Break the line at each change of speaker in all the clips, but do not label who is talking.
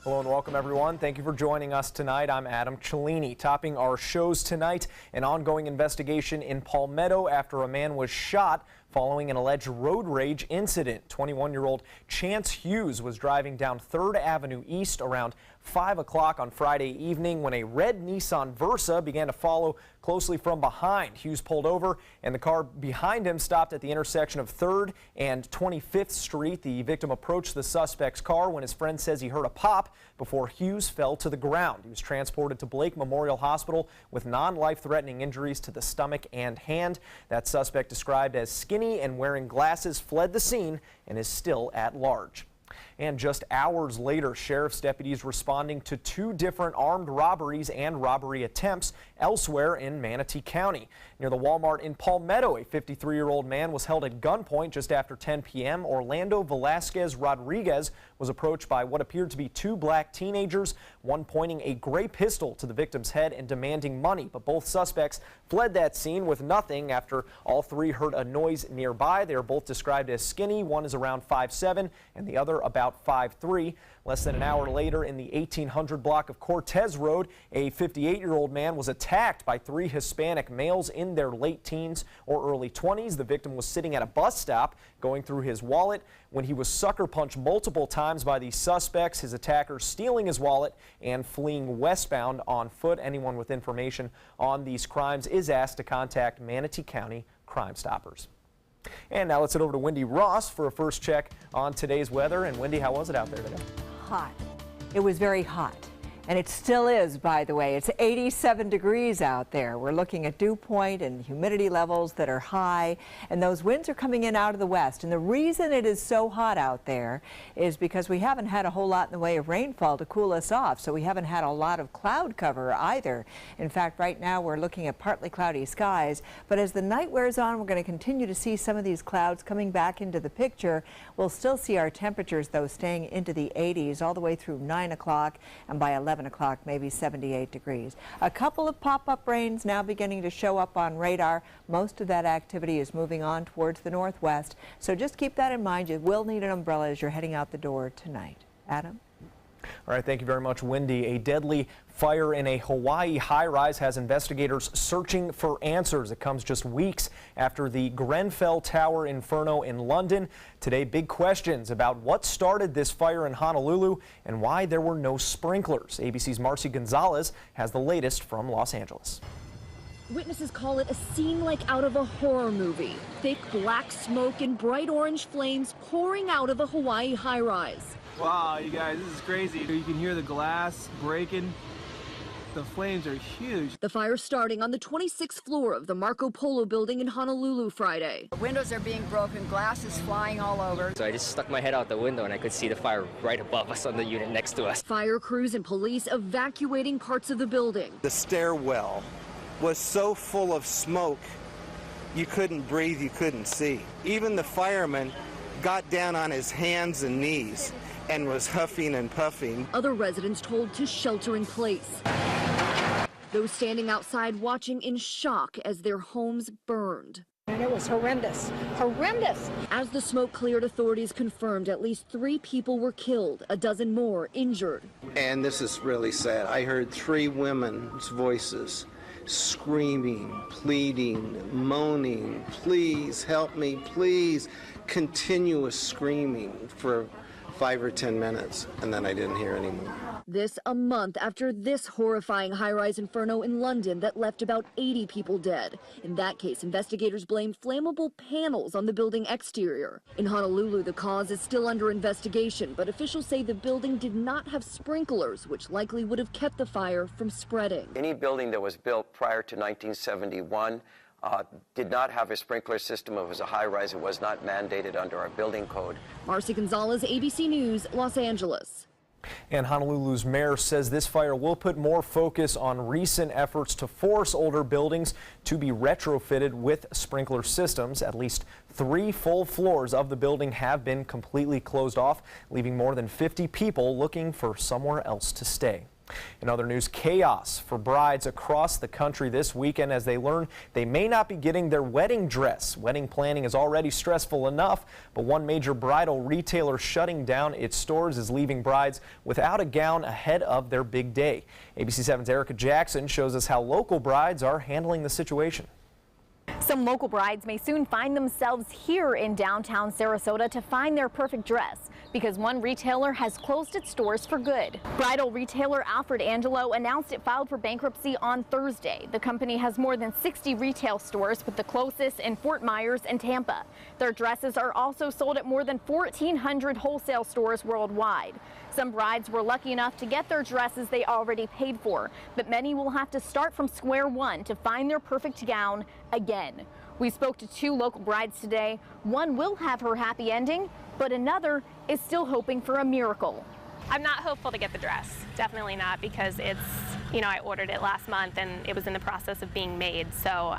Hello and welcome everyone. Thank you for joining us tonight. I'm Adam Cellini. Topping our shows tonight, an ongoing investigation in Palmetto after a man was shot following an alleged road rage incident. 21-year-old Chance Hughes was driving down 3rd Avenue East around 5 o'clock on Friday evening when a red Nissan Versa began to follow closely from behind. Hughes pulled over and the car behind him stopped at the intersection of 3rd and 25th Street. The victim approached the suspect's car when his friend says he heard a pop before Hughes fell to the ground. He was transported to Blake Memorial Hospital with non-life-threatening injuries to the stomach and hand. That suspect, described as skinny and wearing glasses, fled the scene and is still at large. And just hours later, sheriff's deputies responding to 2 different armed robberies and robbery attempts elsewhere in Manatee County. Near the Walmart in Palmetto, a 53-year-old man was held at gunpoint just after 10 p.m. Orlando Velasquez Rodriguez was approached by what appeared to be 2 black teenagers, one pointing a gray pistol to the victim's head and demanding money. But both suspects fled that scene with nothing after all 3 heard a noise nearby. They are both described as skinny. One is around 5'7" and the other about 5'3". Less than an hour later, in the 1800 block of Cortez Road, a 58-year-old man was attacked by 3 Hispanic males in their late teens or early 20s. The victim was sitting at a bus stop going through his wallet when he was sucker punched multiple times by these suspects, his attackers stealing his wallet and fleeing westbound on foot. Anyone with information on these crimes is asked to contact Manatee County Crime Stoppers. And now let's head over to Wendy Ross for a first check on today's weather. And Wendy, how was it out there today?
Hot. It was very hot. And it still is, by the way. It's 87 degrees out there. We're looking at dew point and humidity levels that are high, and those winds are coming in out of the west. And the reason it is so hot out there is because we haven't had a whole lot in the way of rainfall to cool us off, so we haven't had a lot of cloud cover either. In fact, right now we're looking at partly cloudy skies, but as the night wears on, we're going to continue to see some of these clouds coming back into the picture. We'll still see our temperatures, though, staying into the 80s all the way through 9 o'clock, and by 11 o'clock, maybe 78 degrees. A couple of pop-up rains now beginning to show up on radar. Most of that activity is moving on towards the northwest, so just keep that in mind. You will need an umbrella as you're heading out the door tonight. Adam?
All right, thank you very much, Wendy. A deadly fire in a Hawaii high-rise has investigators searching for answers. It comes just weeks after the Grenfell Tower inferno in London. Today, big questions about what started this fire in Honolulu and why there were no sprinklers. ABC's Marcy Gonzalez has the latest from Los Angeles.
Witnesses call it a scene like out of a horror movie. Thick black smoke and bright orange flames pouring out of a Hawaii high-rise.
Wow, you guys, this is crazy. You can hear the glass breaking. The flames are huge.
The fire starting on the 26th floor of the Marco Polo building in Honolulu Friday.
Windows are being broken, glass is flying all over.
So I just stuck my head out the window and I could see the fire right above us on the unit next to us.
Fire crews and police evacuating parts of the building.
The stairwell was so full of smoke, you couldn't breathe, you couldn't see. Even the fireman got down on his hands and knees and was huffing and puffing.
Other residents told to shelter in place. Those standing outside watching in shock as their homes burned.
And it was horrendous, horrendous.
As the smoke cleared, authorities confirmed at least 3 people were killed, a dozen more injured.
And this is really sad. I heard 3 women's voices screaming, pleading, moaning, please help me, please. Continuous screaming for 5 or 10 minutes, and then I didn't hear anymore.
This a month after this horrifying high-rise inferno in London that left about 80 people dead. In that case, investigators blame flammable panels on the building exterior. In Honolulu, the cause is still under investigation, but officials say the building did not have sprinklers, which likely would have kept the fire from spreading.
Any building that was built prior to 1971 did not have a sprinkler system. It was a high-rise. It was not mandated under our building code.
Marcy Gonzalez, ABC News, Los Angeles.
And Honolulu's mayor says this fire will put more focus on recent efforts to force older buildings to be retrofitted with sprinkler systems. At least 3 full floors of the building have been completely closed off, leaving more than 50 people looking for somewhere else to stay. In other news, chaos for brides across the country this weekend as they learn they may not be getting their wedding dress. Wedding planning is already stressful enough, but one major bridal retailer shutting down its stores is leaving brides without a gown ahead of their big day. ABC 7's Erica Jackson shows us how local brides are handling the situation.
Some local brides may soon find themselves here in downtown Sarasota to find their perfect dress because one retailer has closed its doors for good. Bridal retailer Alfred Angelo announced it filed for bankruptcy on Thursday. The company has more than 60 retail stores, with the closest in Fort Myers and Tampa. Their dresses are also sold at more than 1,400 wholesale stores worldwide. Some brides were lucky enough to get their dresses they already paid for, but many will have to start from square one to find their perfect gown again. We spoke to 2 local brides today. One will have her happy ending, but another is still hoping for a miracle.
I'm not hopeful to get the dress. Definitely not, because it's, I ordered it last month and it was in the process of being made. So,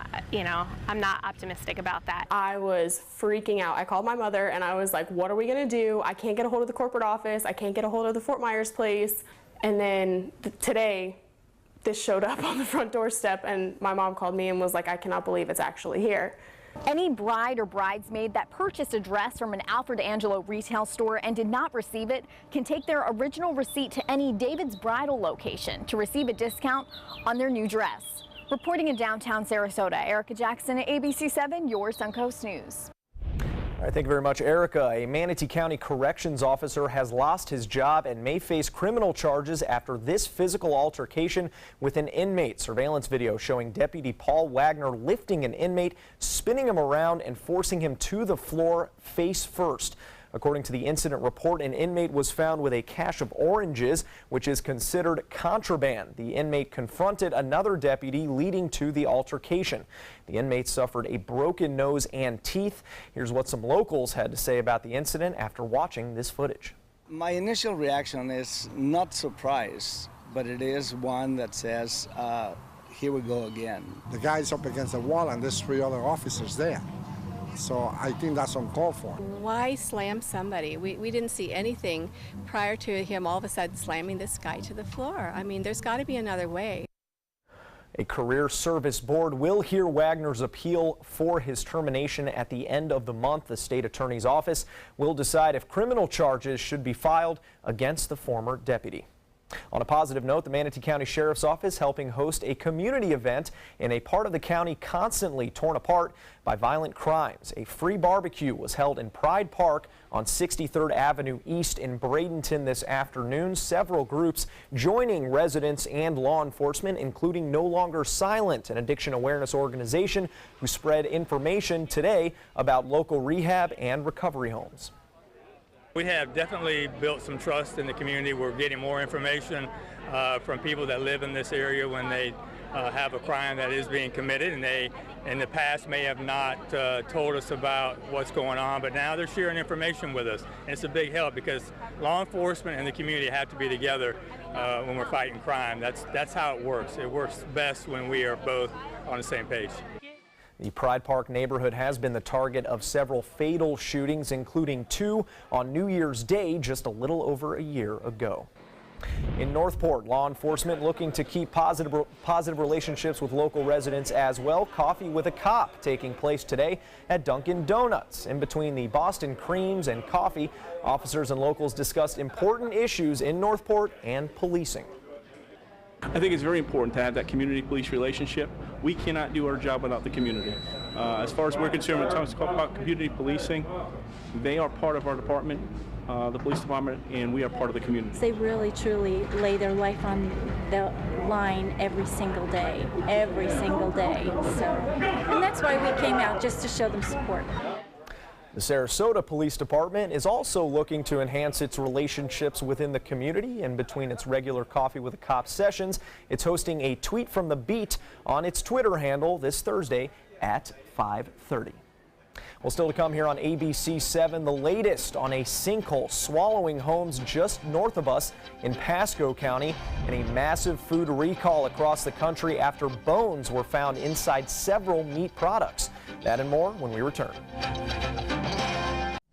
I'm not optimistic about that.
I was freaking out. I called my mother and I was like, what are we gonna do? I can't get a hold of the corporate office. I can't get a hold of the Fort Myers place. And then today, this showed up on the front doorstep and my mom called me and was like, I cannot believe it's actually here.
Any bride or bridesmaid that purchased a dress from an Alfred Angelo retail store and did not receive it can take their original receipt to any David's Bridal location to receive a discount on their new dress. Reporting in downtown Sarasota, Erica Jackson at ABC 7, your Suncoast News.
All right, thank you very much, Erica. A Manatee County corrections officer has lost his job and may face criminal charges after this physical altercation with an inmate. Surveillance video showing Deputy Paul Wagner lifting an inmate, spinning him around and forcing him to the floor face first. According to the incident report, an inmate was found with a cache of oranges, which is considered contraband. The inmate confronted another deputy, leading to the altercation. The inmate suffered a broken nose and teeth. Here's what some locals had to say about the incident after watching this footage.
My initial reaction is not surprise, but it is one that says, here we go again.
The guy's up against the wall and there's 3 other officers there. So I think that's uncalled for.
Why slam somebody? We didn't see anything prior to him all of a sudden slamming this guy to the floor. I mean, there's got to be another way.
A career service board will hear Wagner's appeal for his termination at the end of the month. The state attorney's office will decide if criminal charges should be filed against the former deputy. On a positive note, the Manatee County Sheriff's Office helping host a community event in a part of the county constantly torn apart by violent crimes. A free barbecue was held in Pride Park on 63rd Avenue East in Bradenton this afternoon. Several groups joining residents and law enforcement, including No Longer Silent, an addiction awareness organization who spread information today about local rehab and recovery homes.
We have definitely built some trust in the community. We're getting more information from people that live in this area when they have a crime that is being committed, and they in the past may have not told us about what's going on, but now they're sharing information with us. And it's a big help because law enforcement and the community have to be together when we're fighting crime. That's how it works. It works best when we are both on the same page.
The Pride Park neighborhood has been the target of several fatal shootings, including 2 on New Year's Day just a little over a year ago. In Northport, law enforcement looking to keep positive relationships with local residents as well. Coffee with a Cop taking place today at Dunkin' Donuts. In between the Boston creams and coffee, officers and locals discussed important issues in Northport and policing.
I think it's very important to have that community-police relationship. We cannot do our job without the community. As far as we're concerned, when it comes about community policing, they are part of our department, the police department, and we are part of the community.
They really, truly lay their life on the line every single day. So, and that's why we came out, just to show them support.
The Sarasota Police Department is also looking to enhance its relationships within the community. In between its regular Coffee with a Cop sessions, it's hosting a Tweet from the Beat on its Twitter handle this Thursday at 5:30. Well, still to come here on ABC 7, the latest on a sinkhole swallowing homes just north of us in Pasco County, and a massive food recall across the country after bones were found inside several meat products. That and more when we return.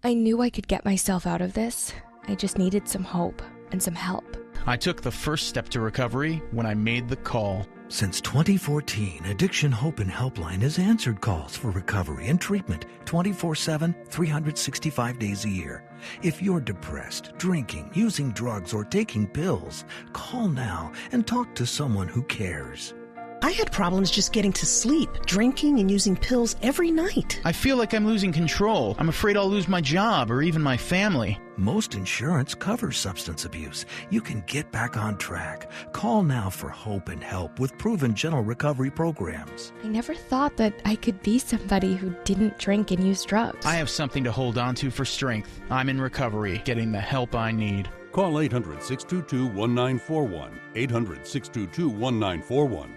I knew I could get myself out of this. I just needed some hope and some help. I took the first step to recovery when I made the call.
Since 2014, Addiction Hope and Helpline has answered calls for recovery and treatment 24/7, 365 days a year. If you're depressed, drinking, using drugs, or taking pills, call now and talk to someone who cares.
I had problems just getting to sleep, drinking and using pills every night.
I feel like I'm losing control. I'm afraid I'll lose my job or even my family.
Most insurance covers substance abuse. You can get back on track. Call now for hope and help with proven gentle recovery programs.
I never thought that I could be somebody who didn't drink and use drugs.
I have something to hold on to for strength. I'm in recovery, getting the help I need.
Call 800-622-1941. 800-622-1941.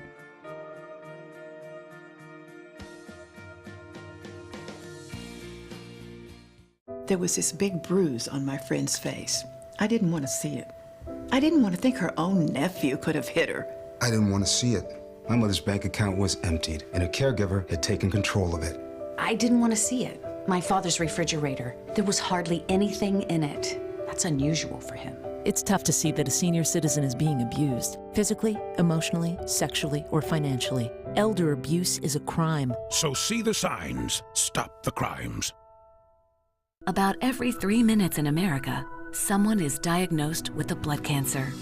There was this big bruise on my friend's face. I didn't want to see it. I didn't want to think her own nephew could have hit her.
I didn't want to see it. My mother's bank account was emptied, and a caregiver had taken control of it.
I didn't want to see it. My father's refrigerator, there was hardly anything in it. That's unusual for him.
It's tough to see that a senior citizen is being abused, physically, emotionally, sexually, or financially. Elder abuse is a crime.
So see the signs. Stop the crimes.
About every 3 minutes in America, someone is diagnosed with a blood cancer.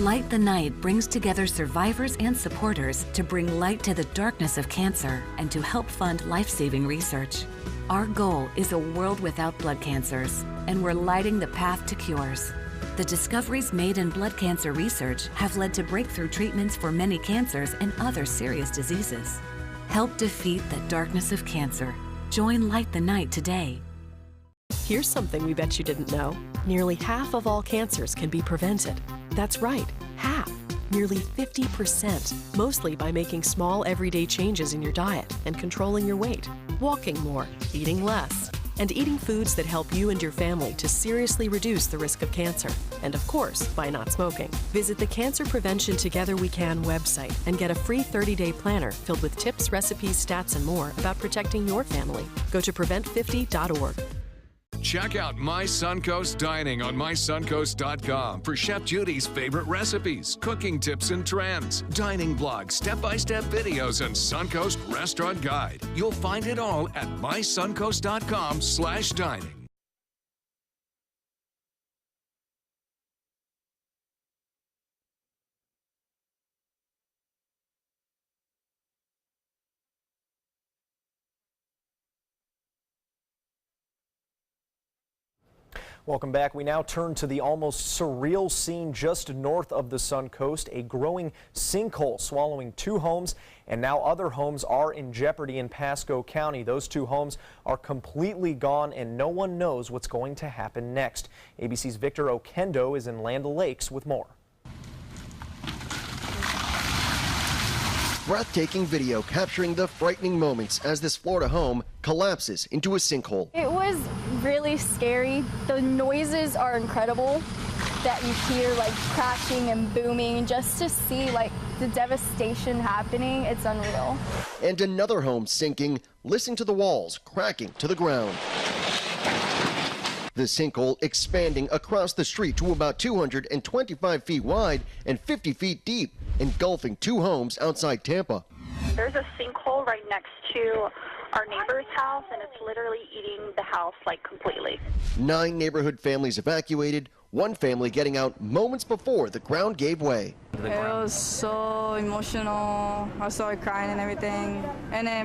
Light the Night brings together survivors and supporters to bring light to the darkness of cancer and to help fund life-saving research. Our goal is a world without blood cancers, and we're lighting the path to cures. The discoveries made in blood cancer research have led to breakthrough treatments for many cancers and other serious diseases. Help defeat the darkness of cancer. Join Light the Night today.
Here's something we bet you didn't know. Nearly half of all cancers can be prevented. That's right, half. Nearly 50%, mostly by making small everyday changes in your diet and controlling your weight, walking more, eating less, and eating foods that help you and your family to seriously reduce the risk of cancer. And of course, by not smoking. Visit the Cancer Prevention Together We Can website and get a free 30-day planner filled with tips, recipes, stats, and more about protecting your family. Go to prevent50.org.
Check out My Suncoast Dining on mysuncoast.com for Chef Judy's favorite recipes, cooking tips and trends, dining blogs, step-by-step videos, and Suncoast Restaurant Guide. You'll find it all at mysuncoast.com/dining.
Welcome back. We now turn to the almost surreal scene just north of the Suncoast, a growing sinkhole swallowing 2 homes, and now other homes are in jeopardy in Pasco County. Those 2 homes are completely gone and no one knows what's going to happen next. ABC's Victor Oquendo is in Land O'Lakes with more.
Breathtaking video capturing the frightening moments as this Florida home collapses into a sinkhole.
It was really scary. The noises are incredible that you hear, like crashing and booming, just to see like the devastation happening. It's unreal.
And another home sinking. Listen to the walls cracking to the ground. The sinkhole expanding across the street to about 225 feet wide and 50 feet deep, engulfing 2 homes outside Tampa.
There's a sinkhole right next to our neighbor's house, and it's literally eating the house like completely.
9 neighborhood families evacuated, 1 family getting out moments before the ground gave way.
It was so emotional. I started crying and everything.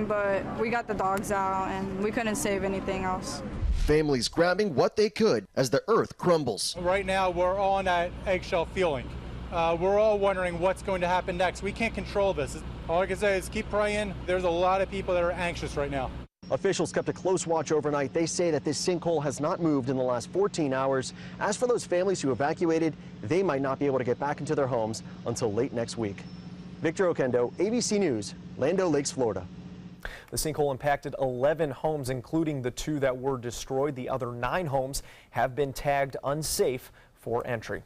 But we got the dogs out and we couldn't save anything else.
Families grabbing what they could as the earth crumbles.
Right now, we're all on that eggshell feeling. We're all wondering what's going to happen next. We can't control this. All I can say is keep praying. There's a lot of people that are anxious right now.
Officials kept a close watch overnight. They say that this sinkhole has not moved in the last 14 hours. As for those families who evacuated, they might not be able to get back into their homes until late next week. Victor Oquendo, ABC News, Land O'Lakes, Florida.
The sinkhole impacted 11 homes, including the 2 that were destroyed. The other 9 homes have been tagged unsafe for entry.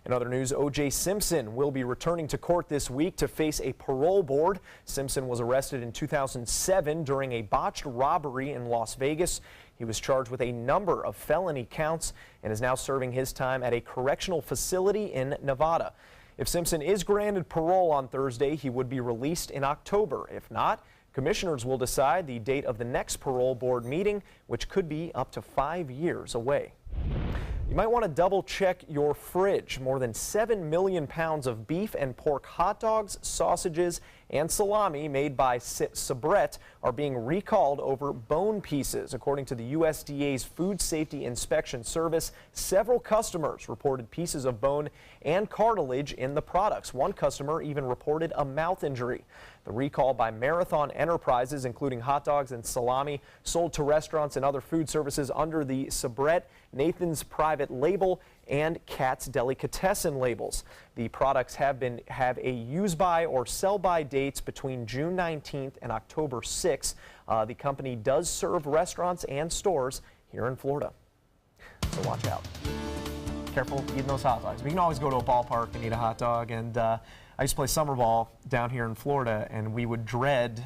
In other news, O.J. Simpson will be returning to court this week to face a parole board. Simpson was arrested in 2007 during a botched robbery in Las Vegas. He was charged with a number of felony counts and is now serving his time at a correctional facility in Nevada. If Simpson is granted parole on Thursday, he would be released in October. If not, commissioners will decide the date of the next parole board meeting, which could be up to 5 years away. You might want to double check your fridge. More than 7 million pounds of beef and pork hot dogs, sausages, and salami made by Sabrett are being recalled over bone pieces. According to the USDA's Food Safety Inspection Service, several customers reported pieces of bone and cartilage in the products. One customer even reported a mouth injury. The recall by Marathon Enterprises, including hot dogs and salami, sold to restaurants and other food services under the Sabrett, Nathan's Private Label, and Cat's Delicatessen labels. The products have a use-by or sell-by dates between June 19th and October 6th. The company does serve restaurants and stores here in Florida, so watch out. Careful eating those hot dogs. We can always go to a ballpark and eat a hot dog, and I used to play summer ball down here in Florida, and we would dread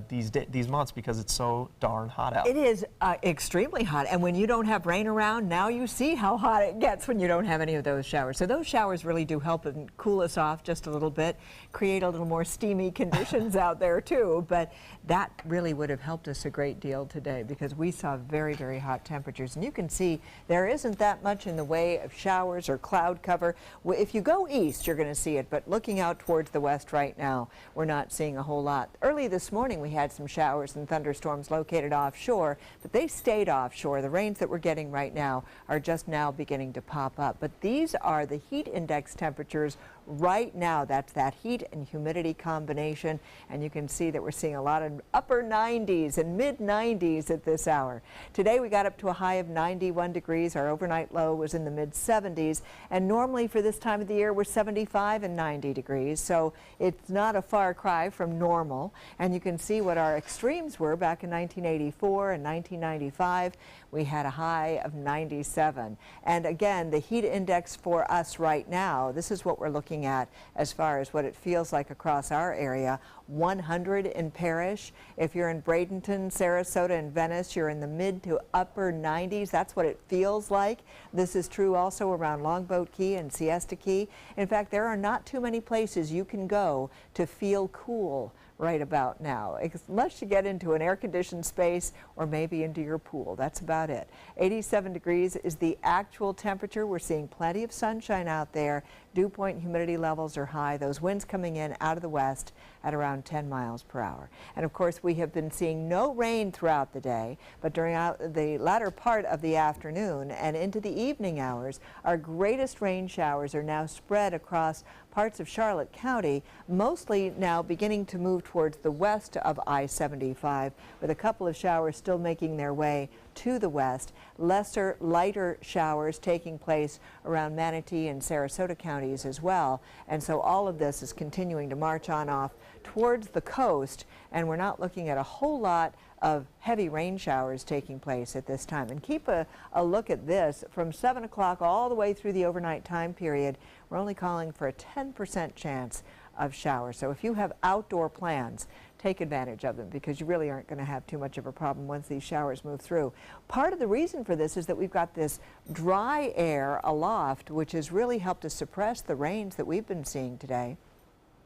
these months because it's so darn hot out.
It is extremely hot, and when you don't have rain around, now you see how hot it gets when you don't have any of those showers. So those showers really do help and cool us off just a little bit, create a little more steamy conditions out there too, but that really would have helped us a great deal today because we saw very, very hot temperatures, and you can see there isn't that much in the way of showers or cloud cover. If you go east, you're going to see it, but looking out towards the west right now, we're not seeing a whole lot. Early this morning, we had some showers and thunderstorms located offshore, but they stayed offshore. The rains that we're getting right now are just now beginning to pop up. But these are the heat index temperatures right now. That's that heat and humidity combination, and you can see that we're seeing a lot of upper 90s and mid 90s at this hour. Today we got up to a high of 91 degrees. Our overnight low was in the mid 70s, and normally for this time of the year we're 75 and 90 degrees, so it's not a far cry from normal. And you can see what our extremes were back in 1984 and 1995. We had a high of 97. And again, the heat index for us right now, this is what we're looking at as far as what it feels like across our area. 100 in Parrish. If you're in Bradenton, Sarasota, and Venice, you're in the mid to upper 90s. That's what it feels like. This is true also around Longboat Key and Siesta Key. In fact, there are not too many places you can go to feel cool right about now, unless you get into an air-conditioned space or maybe into your pool. That's about it. 87 degrees is the actual temperature. We're seeing plenty of sunshine out there. Dew point and humidity levels are high. Those winds coming in out of the west at around 10 miles per hour. And of course, we have been seeing no rain throughout the day, but during the latter part of the afternoon and into the evening hours, our greatest rain showers are now spread across parts of Charlotte County, mostly now beginning to move towards the west of I-75, with a couple of showers still making their way to the west. Lesser, lighter showers taking place around Manatee and Sarasota counties as well. And so all of this is continuing to march on off towards the coast, and we're not looking at a whole lot of heavy rain showers taking place at this time. And keep a look at this. From 7 o'clock all the way through the overnight time period, we're only calling for a 10% chance of showers. So if you have outdoor plans, take advantage of them because you really aren't going to have too much of a problem once these showers move through. Part of the reason for this is that we've got this dry air aloft, which has really helped to suppress the rains that we've been seeing today.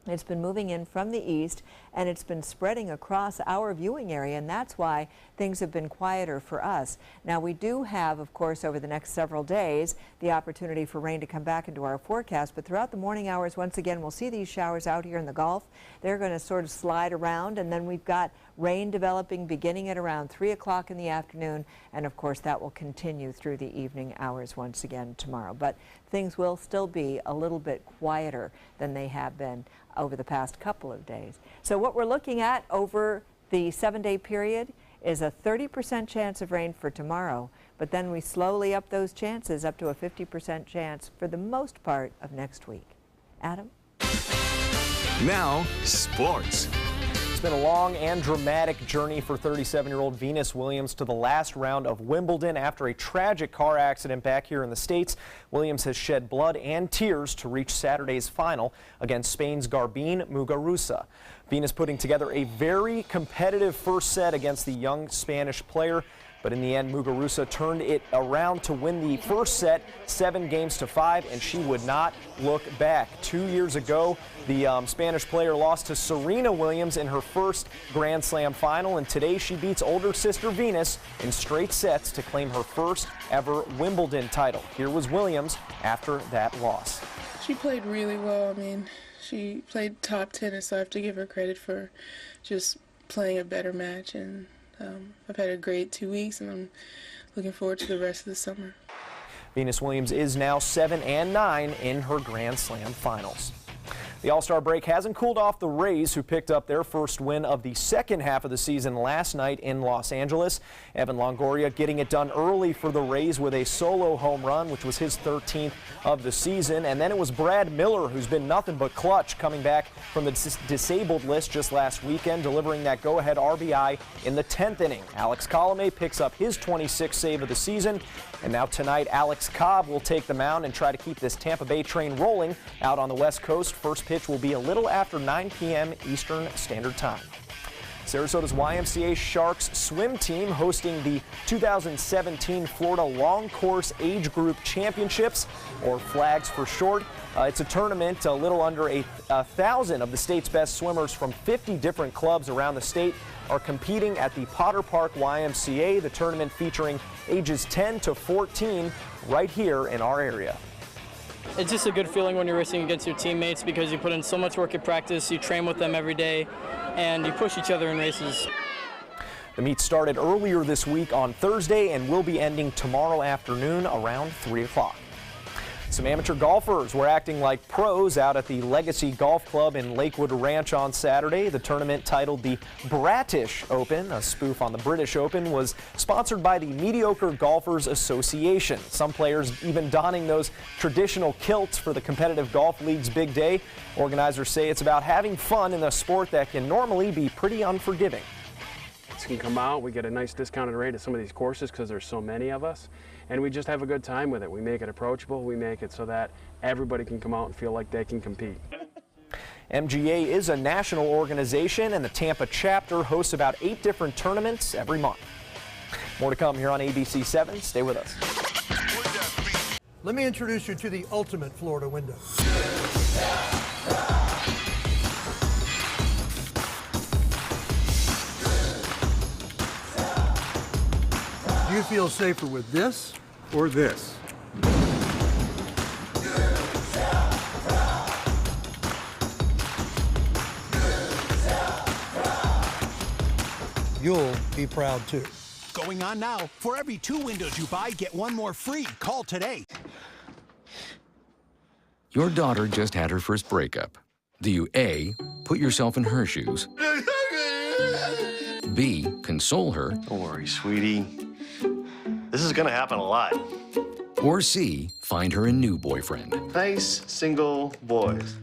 It's been moving in from the east, and it's been spreading across our viewing area, and that's why things have been quieter for us. Now, we do have, of course, over the next several days, the opportunity for rain to come back into our forecast, but throughout the morning hours, once again, we'll see these showers out here in the Gulf. They're going to sort of slide around, and then we've got rain developing beginning at around 3 o'clock in the afternoon, and of course that will continue through the evening hours once again tomorrow. But things will still be a little bit quieter than they have been over the past couple of days. So what we're looking at over the 7-day period is a 30% chance of rain for tomorrow, but then we slowly up those chances up to a 50% chance for the most part of next week. Adam?
Now, sports.
It's been a long and dramatic journey for 37-year-old Venus Williams to the last round of Wimbledon after a tragic car accident back here in the States. Williams has shed blood and tears to reach Saturday's final against Spain's Garbine Muguruza. Venus putting together a very competitive first set against the young Spanish player, but in the end, Muguruza turned it around to win the first set 7-5, and she would not look back. 2 years ago, the Spanish player lost to Serena Williams in her first Grand Slam final, and today she beats older sister Venus in straight sets to claim her first ever Wimbledon title. Here was Williams after that loss.
She played really well. I mean, she played top tennis, so I have to give her credit for just playing a better match, and I've had a great 2 weeks, and I'm looking forward to the rest of the summer.
Venus Williams is now 7-9 in her Grand Slam finals. The All-Star break hasn't cooled off the Rays, who picked up their first win of the second half of the season last night in Los Angeles. Evan Longoria getting it done early for the Rays with a solo home run, which was his 13th of the season. And then it was Brad Miller, who's been nothing but clutch, coming back from the disabled list just last weekend, delivering that go-ahead RBI in the 10th inning. Alex Colomé picks up his 26th save of the season. And now tonight, Alex Cobb will take the mound and try to keep this Tampa Bay train rolling out on the West Coast. First pitch will be a little after 9 p.m. Eastern Standard Time. Sarasota's YMCA Sharks swim team hosting the 2017 Florida Long Course Age Group Championships, or FLAGs for short. It's a tournament. A little under 1,000 of the state's best swimmers from 50 different clubs around the state are competing at the Potter Park YMCA, the tournament featuring ages 10 to 14 right here in our area.
It's just a good feeling when you're racing against your teammates because you put in so much work at practice, you train with them every day, and you push each other in races.
The meet started earlier this week on Thursday and will be ending tomorrow afternoon around 3 o'clock. Some amateur golfers were acting like pros out at the Legacy Golf Club in Lakewood Ranch on Saturday. The tournament, titled the Bratish Open, a spoof on the British Open, was sponsored by the Mediocre Golfers Association. Some players even donning those traditional kilts for the competitive golf league's big day. Organizers say it's about having fun in a sport that can normally be pretty unforgiving.
Can come out, we get a nice discounted rate at some of these courses because there's so many of us, and we just have a good time with it. We make it approachable, we make it so that everybody can come out and feel like they can compete.
MGA is a national organization, and the Tampa chapter hosts about 8 different tournaments every month. More to come here on ABC 7. Stay with us.
Let me introduce you to the ultimate Florida window. Do you feel safer with this or this? You'll be proud too.
Going on now. For every 2 windows you buy, get 1 more free. Call today.
Your daughter just had her first breakup. Do you A, put yourself in her shoes? B, console her?
Don't worry, sweetie. This is gonna happen a lot.
Or C, find her a new boyfriend?
Nice, single boys.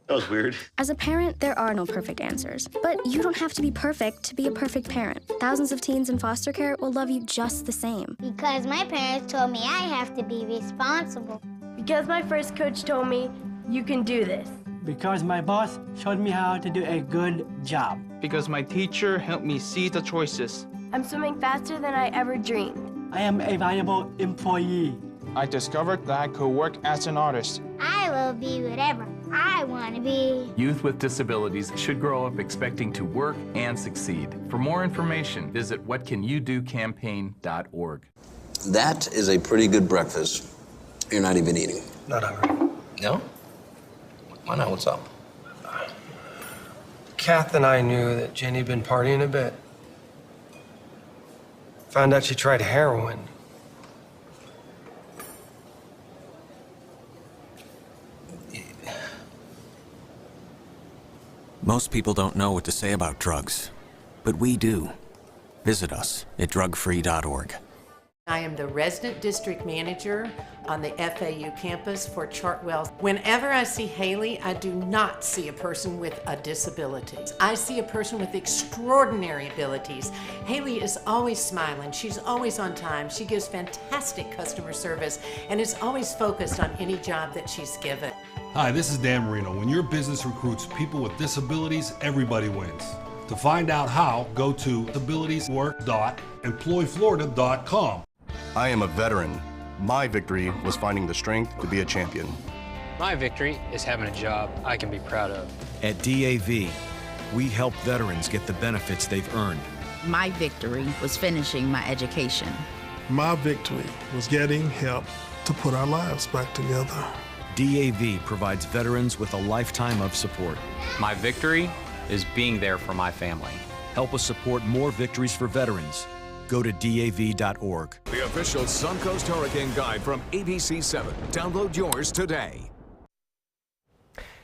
That was weird.
As a parent, there are no perfect answers. But you don't have to be perfect to be a perfect parent. Thousands of teens in foster care will love you just the same.
Because my parents told me I have to be responsible.
Because my first coach told me, you can do this.
Because my boss showed me how to do a good job.
Because my teacher helped me see the choices.
I'm swimming faster than I ever dreamed.
I am a valuable employee.
I discovered that I could work as an artist.
I will be whatever I want to be.
Youth with disabilities should grow up expecting to work and succeed. For more information, visit whatcanyoudocampaign.org.
That is a pretty good breakfast. You're not even eating.
Not hungry.
No? Why not? What's up?
Kath and I knew that Jenny had been partying a bit. Found out she tried heroin.
Most people don't know what to say about drugs, but we do. Visit us at drugfree.org.
I am the resident district manager on the FAU campus for Chartwell. Whenever I see Haley, I do not see a person with a disability. I see a person with extraordinary abilities. Haley is always smiling. She's always on time. She gives fantastic customer service and is always focused on any job that she's given.
Hi, this is Dan Marino. When your business recruits people with disabilities, everybody wins.
To find out how, go to abilitieswork.employflorida.com.
I am a veteran. My victory was finding the strength to be a champion.
My victory is having a job I can be proud of.
At DAV, we help veterans get the benefits they've earned.
My victory was finishing my education.
My victory was getting help to put our lives back together.
DAV provides veterans with a lifetime of support.
My victory is being there for my family.
Help us support more victories for veterans. Go to DAV.org.
The official Suncoast Hurricane Guide from ABC7. Download yours today.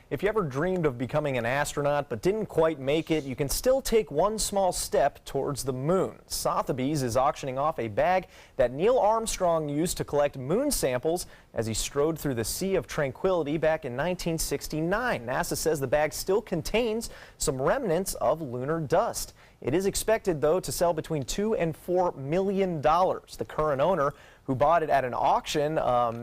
If you ever dreamed of becoming an astronaut but didn't quite make it, you can still take one small step towards the moon. Sotheby's is auctioning off a bag that Neil Armstrong used to collect moon samples as he strode through the Sea of Tranquility back in 1969. NASA says the bag still contains some remnants of lunar dust. It is expected, though, to sell between $2 and $4 million. The current owner, who bought it at an auction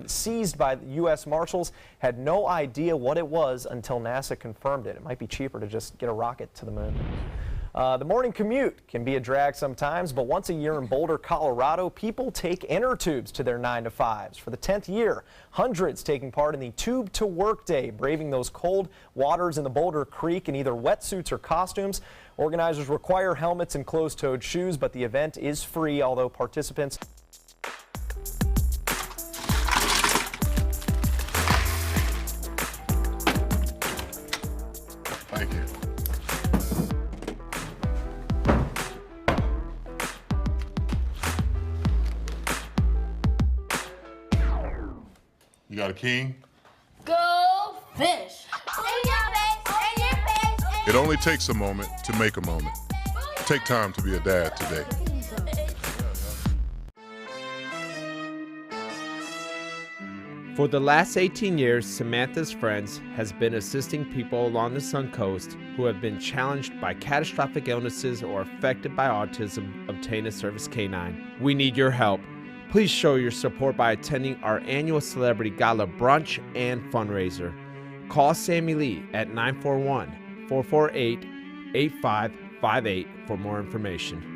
seized by the U.S. Marshals, had no idea what it was until NASA confirmed it. It might be cheaper to just get a rocket to the moon. The morning commute can be a drag sometimes, but once a year in Boulder, Colorado, people take inner tubes to their 9-to-5s. For the 10th year, hundreds taking part in the Tube to Work Day, braving those cold waters in the Boulder Creek in either wetsuits or costumes. Organizers require helmets and closed-toed shoes, but the event is free, although participants
Thank you. You got a king?
Go fish!
It only takes a moment to make a moment. Take time to be a dad today.
For the last 18 years, Samantha's Friends has been assisting people along the Suncoast who have been challenged by catastrophic illnesses or affected by autism obtain a service canine. We need your help. Please show your support by attending our annual Celebrity Gala brunch and fundraiser. Call Sammy Lee at 941-448-8558 for more information.